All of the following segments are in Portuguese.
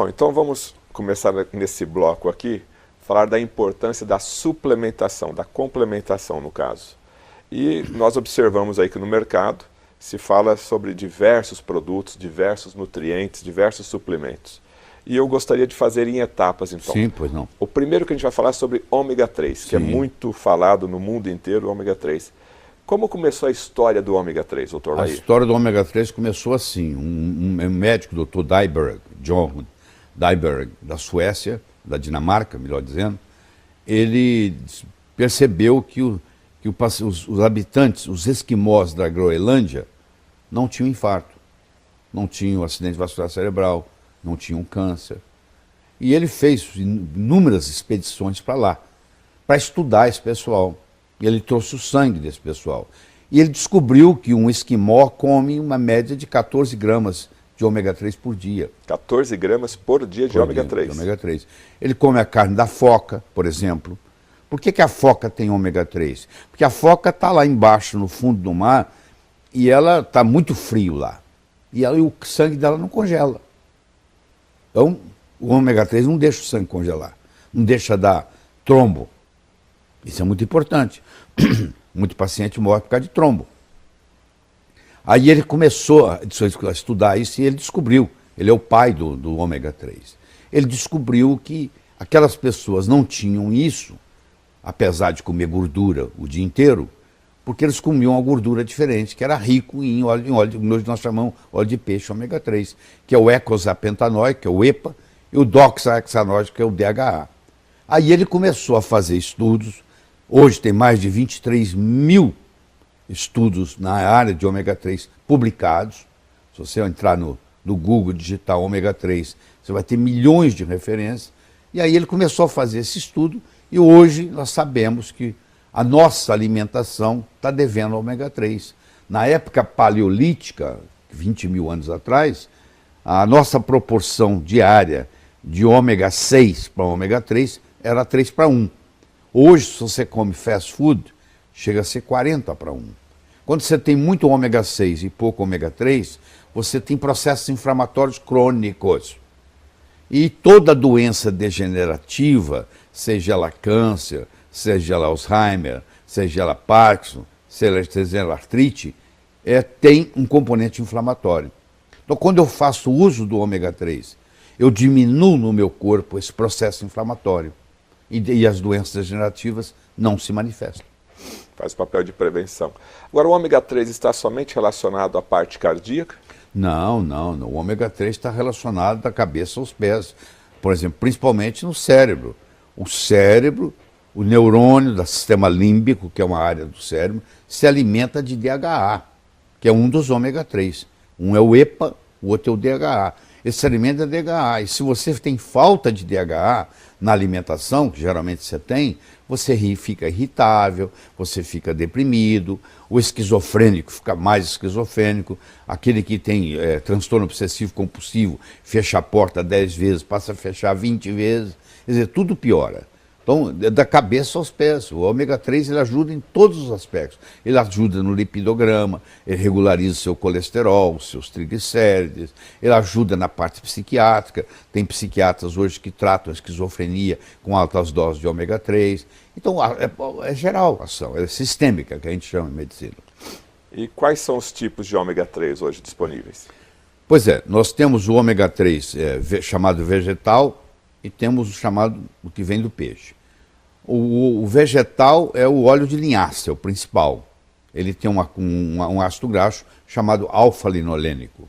Bom, então vamos começar nesse bloco aqui, falar da importância da suplementação, da complementação no caso. E nós observamos aí que no mercado se fala sobre diversos produtos, diversos nutrientes, diversos suplementos. E eu gostaria de fazer em etapas, então. Sim, pois não. O primeiro que a gente vai falar é sobre ômega 3, que é muito falado no mundo inteiro, o ômega 3. Como começou a história do ômega 3, doutor Lair? A história do ômega 3 começou assim. Um médico, doutor Dyberg, John Dyberg, da Suécia, da Dinamarca, melhor dizendo, ele percebeu que os habitantes, os esquimós da Groenlândia, não tinham infarto, não tinham acidente vascular cerebral, não tinham câncer. E ele fez inúmeras expedições para lá, para estudar esse pessoal. E ele trouxe o sangue desse pessoal. E ele descobriu que um esquimó come uma média de 14 gramas de ômega 3 por dia. 14 gramas por dia de ômega 3. De ômega 3. Ele come a carne da foca, por exemplo. Por que a foca tem ômega 3? Porque a foca está lá embaixo, no fundo do mar, e ela está muito frio lá. E o sangue dela não congela. Então, o ômega 3 não deixa o sangue congelar, não deixa dar trombo. Isso é muito importante. Muito paciente morre por causa de trombo. Aí ele começou a estudar isso e ele descobriu, ele é o pai do ômega 3. Ele descobriu que aquelas pessoas não tinham isso, apesar de comer gordura o dia inteiro, porque eles comiam uma gordura diferente, que era rico em óleo, hoje nós chamamos óleo de peixe ômega 3, que é o eicosapentaenoico, que é o EPA, e o doxahexanoico, que é o DHA. Aí ele começou a fazer estudos, hoje tem mais de 23 mil estudos na área de ômega 3 publicados. Se você entrar no Google, digitar ômega 3, você vai ter milhões de referências. E aí ele começou a fazer esse estudo, e hoje nós sabemos que a nossa alimentação está devendo ômega 3. Na época paleolítica, 20 mil anos atrás, a nossa proporção diária de ômega 6 para ômega 3 era 3 para 1. Hoje, se você come fast food, chega a ser 40 para 1. Quando você tem muito ômega 6 e pouco ômega 3, você tem processos inflamatórios crônicos. E toda doença degenerativa, seja ela câncer, seja ela Alzheimer, seja ela Parkinson, seja ela artrite, tem um componente inflamatório. Então, quando eu faço uso do ômega 3, eu diminuo no meu corpo esse processo inflamatório e as doenças degenerativas não se manifestam. Faz o papel de prevenção. Agora, o ômega 3 está somente relacionado à parte cardíaca? Não. O ômega 3 está relacionado da cabeça aos pés. Por exemplo, principalmente no cérebro. O cérebro, o neurônio do sistema límbico, que é uma área do cérebro, se alimenta de DHA, que é um dos ômega 3. Um é o EPA, o outro é o DHA. Esse se alimenta de DHA. E se você tem falta de DHA na alimentação, que geralmente você tem, você fica irritável, você fica deprimido, o esquizofrênico fica mais esquizofrênico, aquele que tem transtorno obsessivo compulsivo, fecha a porta 10 vezes, passa a fechar 20 vezes, quer dizer, tudo piora. Então, da cabeça aos pés, o ômega 3 ele ajuda em todos os aspectos. Ele ajuda no lipidograma, ele regulariza o seu colesterol, os seus triglicérides, ele ajuda na parte psiquiátrica. Tem psiquiatras hoje que tratam a esquizofrenia com altas doses de ômega 3. Então, é geral a ação, é sistêmica, que a gente chama em medicina. E quais são os tipos de ômega 3 hoje disponíveis? Pois é, nós temos o ômega 3 chamado vegetal, e temos o que vem do peixe. O vegetal é o óleo de linhaça, é o principal. Ele tem um ácido graxo chamado alfa-linolênico.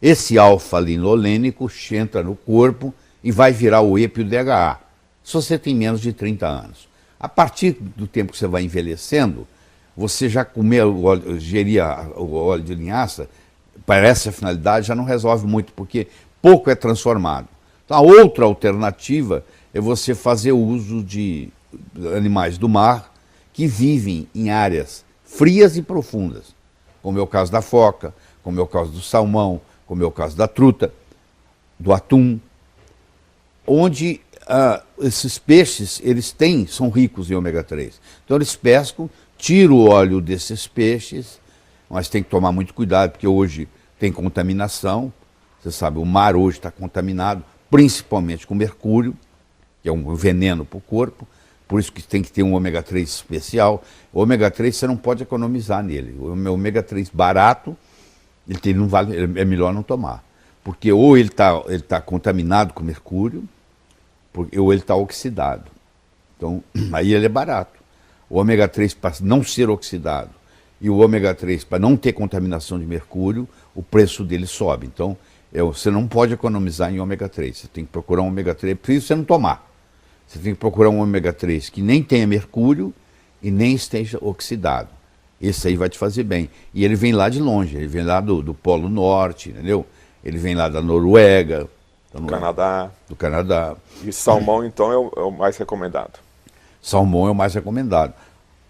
Esse alfa-linolênico entra no corpo e vai virar o EPA e o DHA, se você tem menos de 30 anos. A partir do tempo que você vai envelhecendo, você já geria o óleo de linhaça, para essa finalidade já não resolve muito, porque pouco é transformado. Então, a outra alternativa é você fazer uso de animais do mar que vivem em áreas frias e profundas, como é o caso da foca, como é o caso do salmão, como é o caso da truta, do atum, onde esses peixes são ricos em ômega 3. Então eles pescam, tiram o óleo desses peixes, mas tem que tomar muito cuidado, porque hoje tem contaminação, você sabe, o mar hoje está contaminado, principalmente com mercúrio, que é um veneno para o corpo, por isso que tem que ter um ômega 3 especial. O ômega 3 você não pode economizar nele. O ômega 3 barato, ele não vale, é melhor não tomar. Porque ou ele tá contaminado com mercúrio, ou ele está oxidado. Então, aí ele é barato. O ômega 3 para não ser oxidado e o ômega 3 para não ter contaminação de mercúrio, o preço dele sobe. Então, você não pode economizar em ômega 3. Você tem que procurar um ômega 3, por isso você não tomar. Você tem que procurar um ômega 3 que nem tenha mercúrio e nem esteja oxidado. Esse aí vai te fazer bem. E ele vem lá de longe, ele vem lá do Polo Norte, entendeu? Ele vem lá da Noruega. Do Canadá. E salmão, então, é o mais recomendado? Salmão é o mais recomendado.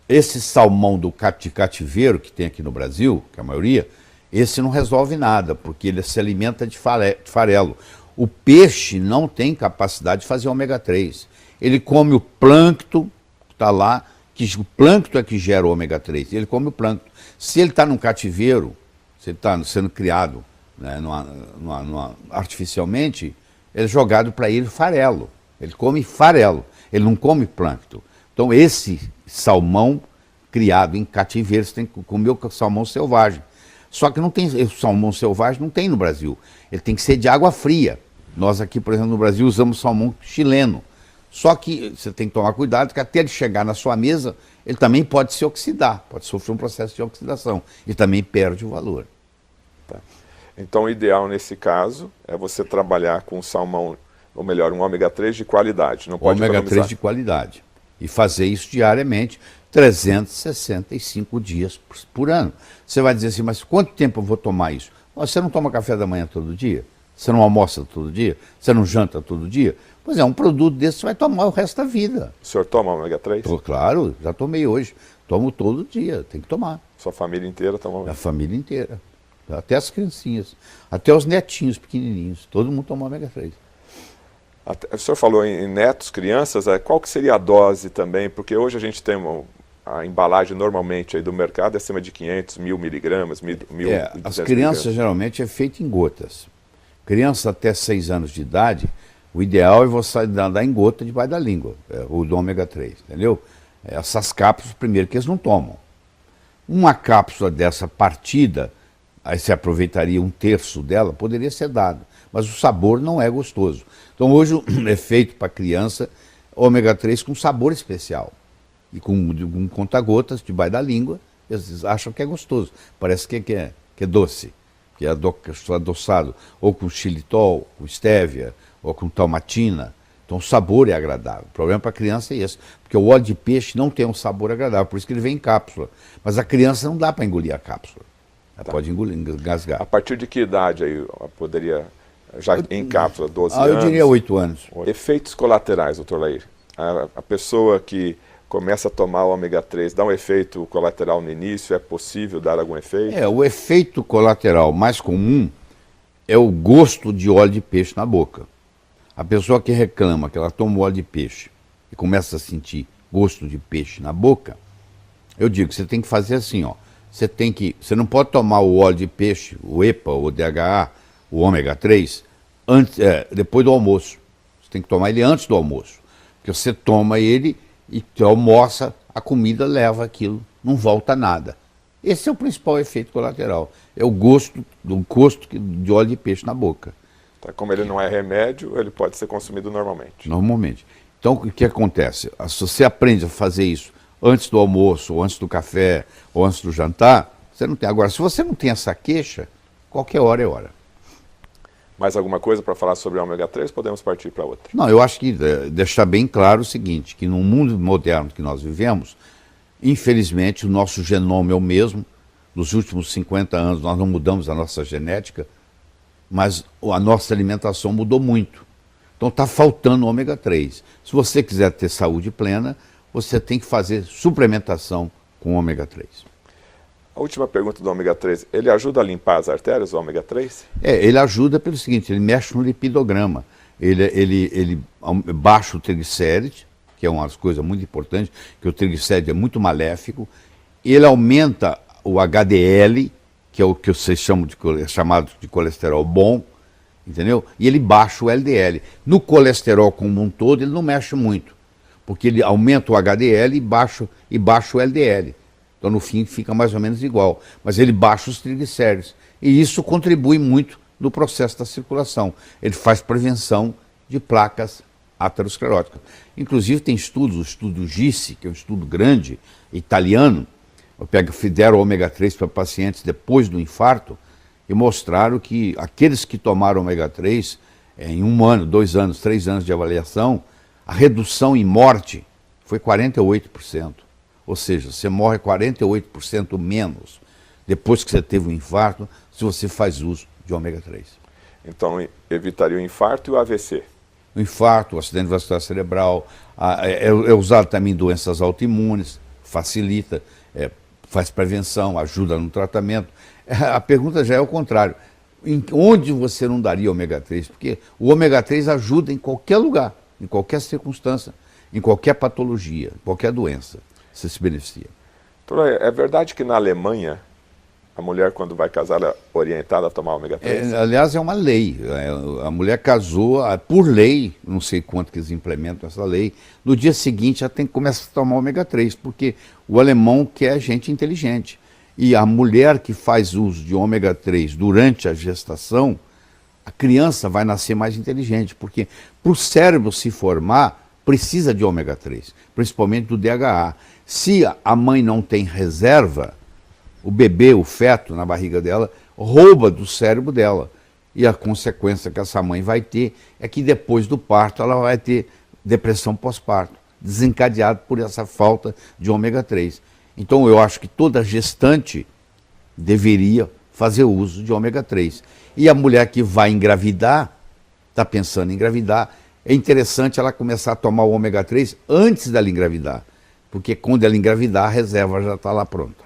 Esse salmão de cativeiro que tem aqui no Brasil, que é a maioria, esse não resolve nada, porque ele se alimenta de farelo. O peixe não tem capacidade de fazer ômega 3. Ele come o plâncton que está lá, que o plâncton é que gera o ômega 3. Ele come o plâncton. Se ele está num cativeiro, se ele está sendo criado, né, artificialmente, ele é jogado para ele farelo. Ele come farelo, ele não come plâncton. Então esse salmão criado em cativeiro, você tem que comer o salmão selvagem. Só que não tem, o salmão selvagem não tem no Brasil. Ele tem que ser de água fria. Nós aqui, por exemplo, no Brasil, usamos salmão chileno. Só que você tem que tomar cuidado, que até ele chegar na sua mesa, ele também pode se oxidar, pode sofrer um processo de oxidação e também perde o valor. Tá. Então, o ideal nesse caso é você trabalhar com salmão, ou melhor, um ômega 3 de qualidade. Não pode ômega 3 de qualidade. E fazer isso diariamente, 365 dias por ano. Você vai dizer assim, mas quanto tempo eu vou tomar isso? Você não toma café da manhã todo dia? Você não almoça todo dia? Você não janta todo dia? Pois é, um produto desse você vai tomar o resto da vida. O senhor toma ômega 3? Claro, já tomei hoje. Tomo todo dia, tem que tomar. Sua família inteira toma? A família inteira. Até as criancinhas. Até os netinhos pequenininhos. Todo mundo toma ômega 3. O senhor falou em netos, crianças, qual que seria a dose também? Porque hoje a gente tem a embalagem normalmente aí do mercado é acima de 500, 1000 miligramas, 1.200 as crianças geralmente é feito em gotas. Criança até 6 anos de idade, o ideal é você dar em gota debaixo da língua, o do ômega 3, entendeu? Essas cápsulas, primeiro, que eles não tomam. Uma cápsula dessa partida, aí você aproveitaria 1/3 dela, poderia ser dado, mas o sabor não é gostoso. Então hoje é feito para criança ômega 3 com sabor especial. E com conta-gotas debaixo da língua, eles acham que é gostoso. Parece que é doce, que é adoçado, ou com xilitol, com estévia, ou com talmatina. Então o sabor é agradável. O problema para a criança é esse, porque o óleo de peixe não tem um sabor agradável, por isso que ele vem em cápsula. Mas a criança não dá para engolir a cápsula. Ela pode engasgar. A partir de que idade aí poderia, já em cápsula, 12 anos? Eu diria 8 anos. Efeitos colaterais, doutor Lair. A pessoa que começa a tomar o ômega 3, dá um efeito colateral no início, é possível dar algum efeito? O efeito colateral mais comum é o gosto de óleo de peixe na boca. A pessoa que reclama que ela toma óleo de peixe e começa a sentir gosto de peixe na boca, eu digo que você tem que fazer assim, ó. Você não pode tomar o óleo de peixe, o EPA, o DHA, o ômega 3, depois do almoço. Você tem que tomar ele antes do almoço. Porque você toma ele e almoça, a comida leva aquilo, não volta nada. Esse é o principal efeito colateral. É o gosto de óleo de peixe na boca. Tá, como ele não é remédio, ele pode ser consumido normalmente. Normalmente. Então, o que acontece? Se você aprende a fazer isso antes do almoço, ou antes do café, ou antes do jantar, você não tem. Agora, se você não tem essa queixa, qualquer hora é hora. Mais alguma coisa para falar sobre o ômega 3? Podemos partir para outra. Não, eu acho que deixar bem claro o seguinte, que no mundo moderno que nós vivemos, infelizmente o nosso genoma é o mesmo. Nos últimos 50 anos nós não mudamos a nossa genética, mas a nossa alimentação mudou muito. Então está faltando ômega 3. Se você quiser ter saúde plena, você tem que fazer suplementação com ômega 3. A última pergunta do ômega 3, ele ajuda a limpar as artérias, o ômega 3? Ele ajuda pelo seguinte, ele mexe no lipidograma, ele baixa o triglicérides, que é uma das coisas muito importantes, que o triglicérides é muito maléfico, ele aumenta o HDL, que é o que vocês chamam chamado de colesterol bom, entendeu? E ele baixa o LDL. No colesterol como um todo, ele não mexe muito, porque ele aumenta o HDL e baixa o LDL. Então, no fim, fica mais ou menos igual. Mas ele baixa os triglicéridos. E isso contribui muito no processo da circulação. Ele faz prevenção de placas ateroscleróticas. Inclusive, tem estudos, o estudo GISSI, que é um estudo grande, italiano, fizeram ômega 3 para pacientes depois do infarto, e mostraram que aqueles que tomaram ômega 3, em 1 ano, 2 anos, 3 anos de avaliação, a redução em morte foi 48%. Ou seja, você morre 48% menos depois que você teve um infarto, se você faz uso de ômega 3. Então, evitaria o infarto e o AVC? O infarto, o acidente vascular cerebral, é usado também em doenças autoimunes, facilita, faz prevenção, ajuda no tratamento. A pergunta já é o contrário. Onde você não daria ômega 3? Porque o ômega 3 ajuda em qualquer lugar, em qualquer circunstância, em qualquer patologia, qualquer doença. Você se beneficia. Doutor, é verdade que na Alemanha a mulher, quando vai casar, é orientada a tomar ômega 3? Aliás, é uma lei. A mulher casou, por lei, não sei quanto que eles implementam essa lei, no dia seguinte ela tem que começar a tomar ômega 3, porque o alemão quer gente inteligente. E a mulher que faz uso de ômega 3 durante a gestação, a criança vai nascer mais inteligente, porque para o cérebro se formar, precisa de ômega 3, principalmente do DHA. Se a mãe não tem reserva, o bebê, o feto na barriga dela, rouba do cérebro dela. E a consequência que essa mãe vai ter é que depois do parto ela vai ter depressão pós-parto, desencadeado por essa falta de ômega 3. Então eu acho que toda gestante deveria fazer uso de ômega 3. E a mulher que vai engravidar, está pensando em engravidar, é interessante ela começar a tomar o ômega 3 antes dela engravidar, porque quando ela engravidar a reserva já está lá pronta.